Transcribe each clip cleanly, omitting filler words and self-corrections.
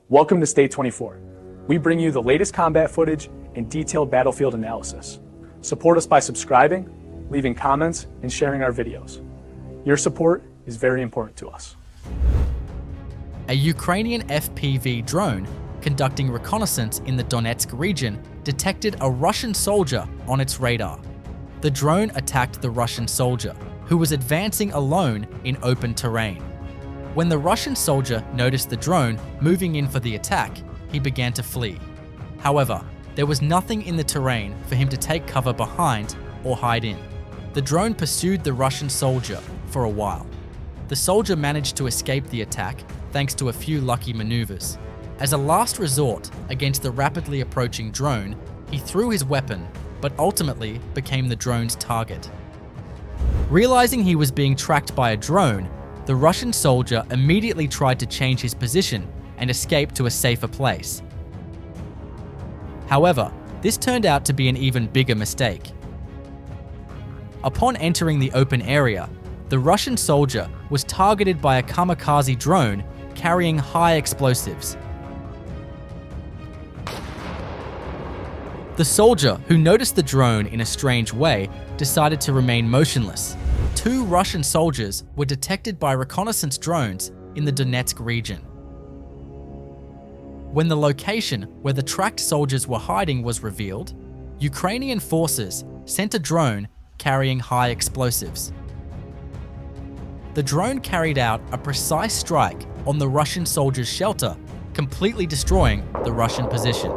Welcome to State 24. We bring you the latest combat footage and detailed battlefield analysis. Support us by subscribing, leaving comments, and sharing our videos. Your support is very important to us. A Ukrainian FPV drone conducting reconnaissance in the Donetsk region detected a Russian soldier on its radar. The drone attacked the Russian soldier, who was advancing alone in open terrain. When the Russian soldier noticed the drone moving in for the attack, he began to flee. However, there was nothing in the terrain for him to take cover behind or hide in. The drone pursued the Russian soldier for a while. The soldier managed to escape the attack thanks to a few lucky maneuvers. As a last resort against the rapidly approaching drone, he threw his weapon, but ultimately became the drone's target. Realizing he was being tracked by a drone, the Russian soldier immediately tried to change his position and escape to a safer place. However, this turned out to be an even bigger mistake. Upon entering the open area, the Russian soldier was targeted by a kamikaze drone carrying high explosives. The soldier, who noticed the drone in a strange way, decided to remain motionless. Two Russian soldiers were detected by reconnaissance drones in the Donetsk region. When the location where the tracked soldiers were hiding was revealed, Ukrainian forces sent a drone carrying high explosives. The drone carried out a precise strike on the Russian soldiers' shelter, completely destroying the Russian position.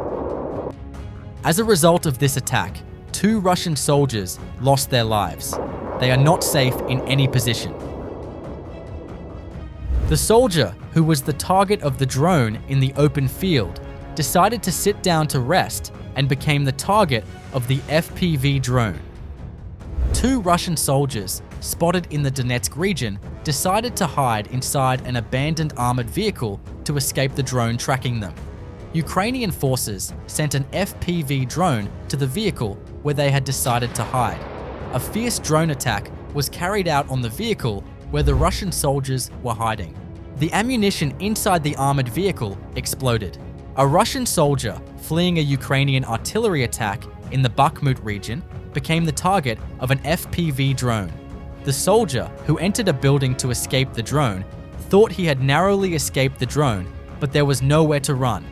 As a result of this attack, two Russian soldiers lost their lives. They are not safe in any position. The soldier, who was the target of the drone in the open field, decided to sit down to rest and became the target of the FPV drone. Two Russian soldiers, spotted in the Donetsk region, decided to hide inside an abandoned armored vehicle to escape the drone tracking them. Ukrainian forces sent an FPV drone to the vehicle where they had decided to hide. A fierce drone attack was carried out on the vehicle where the Russian soldiers were hiding. The ammunition inside the armored vehicle exploded. A Russian soldier fleeing a Ukrainian artillery attack in the Bakhmut region became the target of an FPV drone. The soldier, who entered a building to escape the drone, thought he had narrowly escaped the drone, but there was nowhere to run.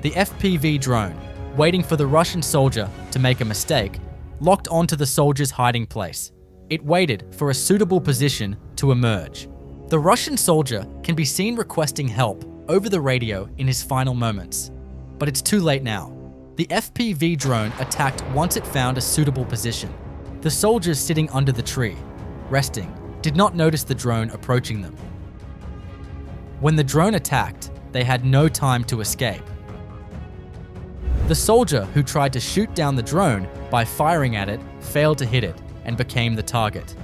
The FPV drone, waiting for the Russian soldier to make a mistake, locked onto the soldier's hiding place. It waited for a suitable position to emerge. The Russian soldier can be seen requesting help over the radio in his final moments. But it's too late now. The FPV drone attacked once it found a suitable position. The soldiers sitting under the tree, resting, did not notice the drone approaching them. When the drone attacked, they had no time to escape. The soldier who tried to shoot down the drone by firing at it failed to hit it and became the target.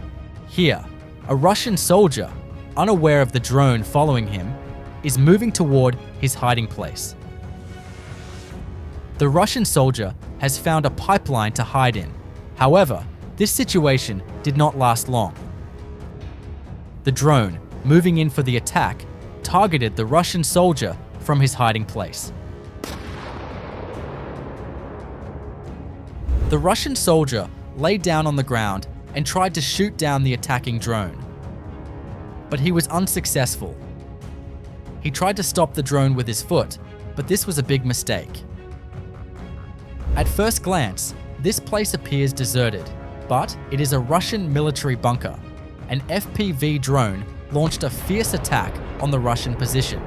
Here, a Russian soldier, unaware of the drone following him, is moving toward his hiding place. The Russian soldier has found a pipeline to hide in. However, this situation did not last long. The drone, moving in for the attack, targeted the Russian soldier from his hiding place. The Russian soldier lay down on the ground and tried to shoot down the attacking drone. But he was unsuccessful. He tried to stop the drone with his foot, but this was a big mistake. At first glance, this place appears deserted, but it is a Russian military bunker. An FPV drone launched a fierce attack on the Russian position.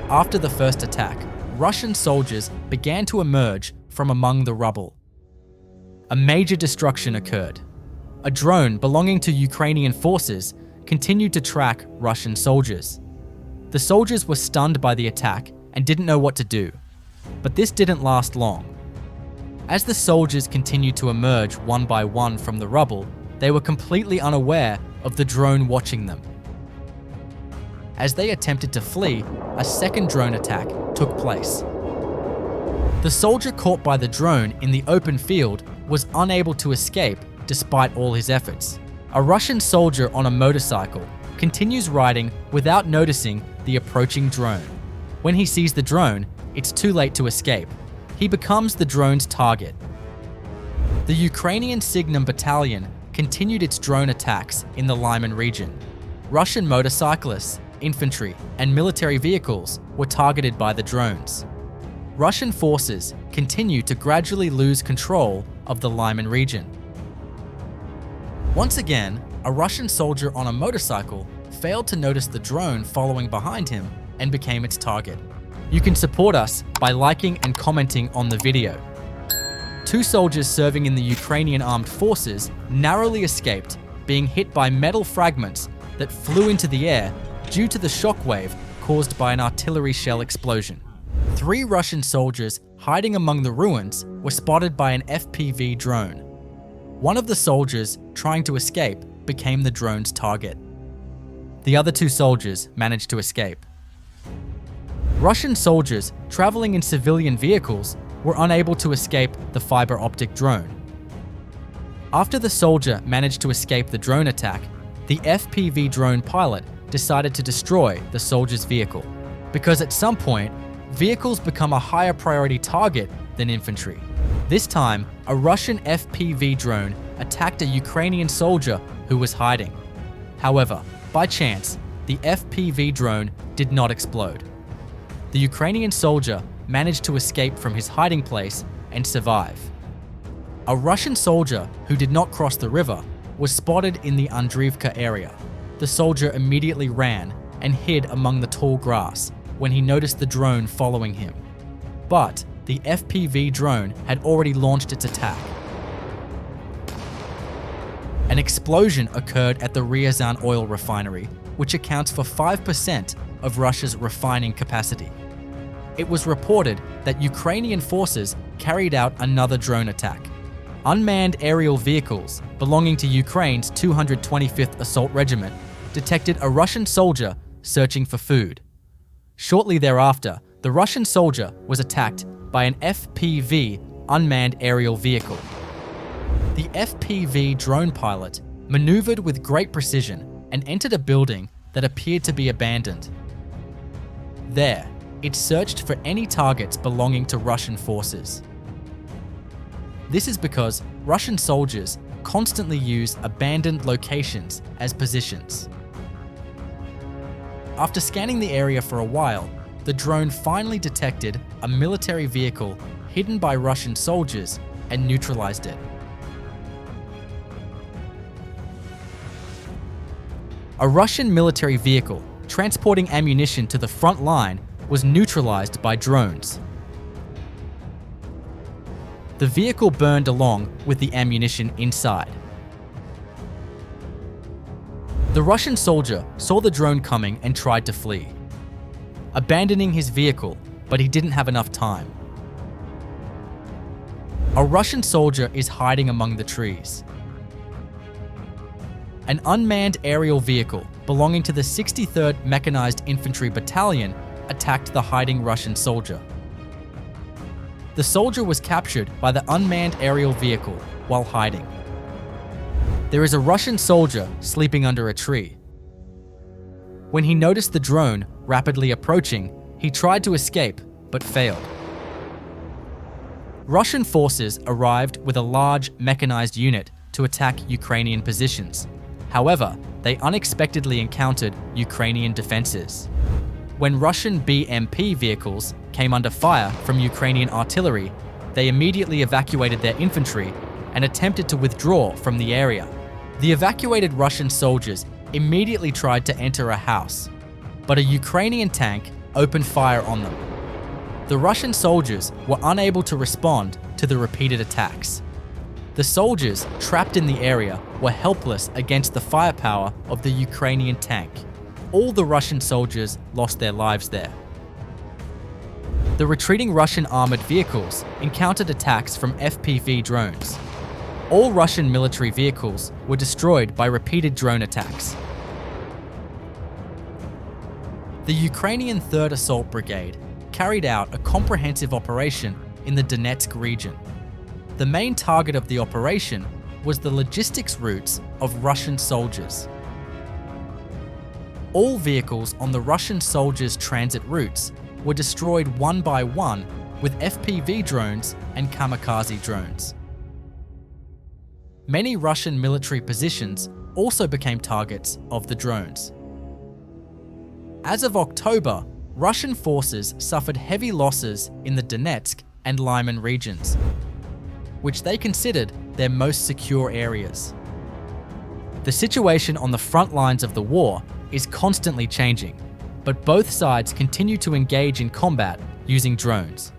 After the first attack, Russian soldiers began to emerge from among the rubble. A major destruction occurred. A drone belonging to Ukrainian forces continued to track Russian soldiers. The soldiers were stunned by the attack and didn't know what to do. But this didn't last long. As the soldiers continued to emerge one by one from the rubble, they were completely unaware of the drone watching them. As they attempted to flee, a second drone attack took place. The soldier caught by the drone in the open field was unable to escape despite all his efforts. A Russian soldier on a motorcycle continues riding without noticing the approaching drone. When he sees the drone, it's too late to escape. He becomes the drone's target. The Ukrainian Signum Battalion continued its drone attacks in the Lyman region. Russian motorcyclists, infantry, and military vehicles were targeted by the drones. Russian forces continued to gradually lose control of the Lyman region. Once again, a Russian soldier on a motorcycle failed to notice the drone following behind him and became its target. You can support us by liking and commenting on the video. 2 soldiers serving in the Ukrainian armed forces narrowly escaped being hit by metal fragments that flew into the air due to the shockwave caused by an artillery shell explosion. 3 Russian soldiers hiding among the ruins were spotted by an FPV drone. One of the soldiers trying to escape became the drone's target. The other 2 soldiers managed to escape. Russian soldiers traveling in civilian vehicles were unable to escape the fiber optic drone. After the soldier managed to escape the drone attack, the FPV drone pilot decided to destroy the soldier's vehicle, because at some point, vehicles become a higher priority target than infantry. This time, a Russian FPV drone attacked a Ukrainian soldier who was hiding. However, by chance, the FPV drone did not explode. The Ukrainian soldier managed to escape from his hiding place and survive. A Russian soldier who did not cross the river was spotted in the Andriivka area. The soldier immediately ran and hid among the tall grass when he noticed the drone following him. But the FPV drone had already launched its attack. An explosion occurred at the Ryazan oil refinery, which accounts for 5% of Russia's refining capacity. It was reported that Ukrainian forces carried out another drone attack. Unmanned aerial vehicles belonging to Ukraine's 225th Assault Regiment detected a Russian soldier searching for food. Shortly thereafter, the Russian soldier was attacked by an FPV unmanned aerial vehicle. The FPV drone pilot maneuvered with great precision and entered a building that appeared to be abandoned. There, it searched for any targets belonging to Russian forces. This is because Russian soldiers constantly use abandoned locations as positions. After scanning the area for a while, the drone finally detected a military vehicle hidden by Russian soldiers and neutralized it. A Russian military vehicle transporting ammunition to the front line was neutralized by drones. The vehicle burned along with the ammunition inside. The Russian soldier saw the drone coming and tried to flee, abandoning his vehicle, but he didn't have enough time. A Russian soldier is hiding among the trees. An unmanned aerial vehicle belonging to the 63rd Mechanized Infantry Battalion attacked the hiding Russian soldier. The soldier was captured by the unmanned aerial vehicle while hiding. There is a Russian soldier sleeping under a tree. When he noticed the drone rapidly approaching, he tried to escape but failed. Russian forces arrived with a large mechanized unit to attack Ukrainian positions. However, they unexpectedly encountered Ukrainian defenses. When Russian BMP vehicles came under fire from Ukrainian artillery, they immediately evacuated their infantry and attempted to withdraw from the area. The evacuated Russian soldiers immediately tried to enter a house, but a Ukrainian tank opened fire on them. The Russian soldiers were unable to respond to the repeated attacks. The soldiers trapped in the area were helpless against the firepower of the Ukrainian tank. All the Russian soldiers lost their lives there. The retreating Russian armored vehicles encountered attacks from FPV drones. All Russian military vehicles were destroyed by repeated drone attacks. The Ukrainian 3rd Assault Brigade carried out a comprehensive operation in the Donetsk region. The main target of the operation was the logistics routes of Russian soldiers. All vehicles on the Russian soldiers' transit routes were destroyed one by one with FPV drones and kamikaze drones. Many Russian military positions also became targets of the drones. As of October, Russian forces suffered heavy losses in the Donetsk and Lyman regions, which they considered their most secure areas. The situation on the front lines of the war is constantly changing, but both sides continue to engage in combat using drones.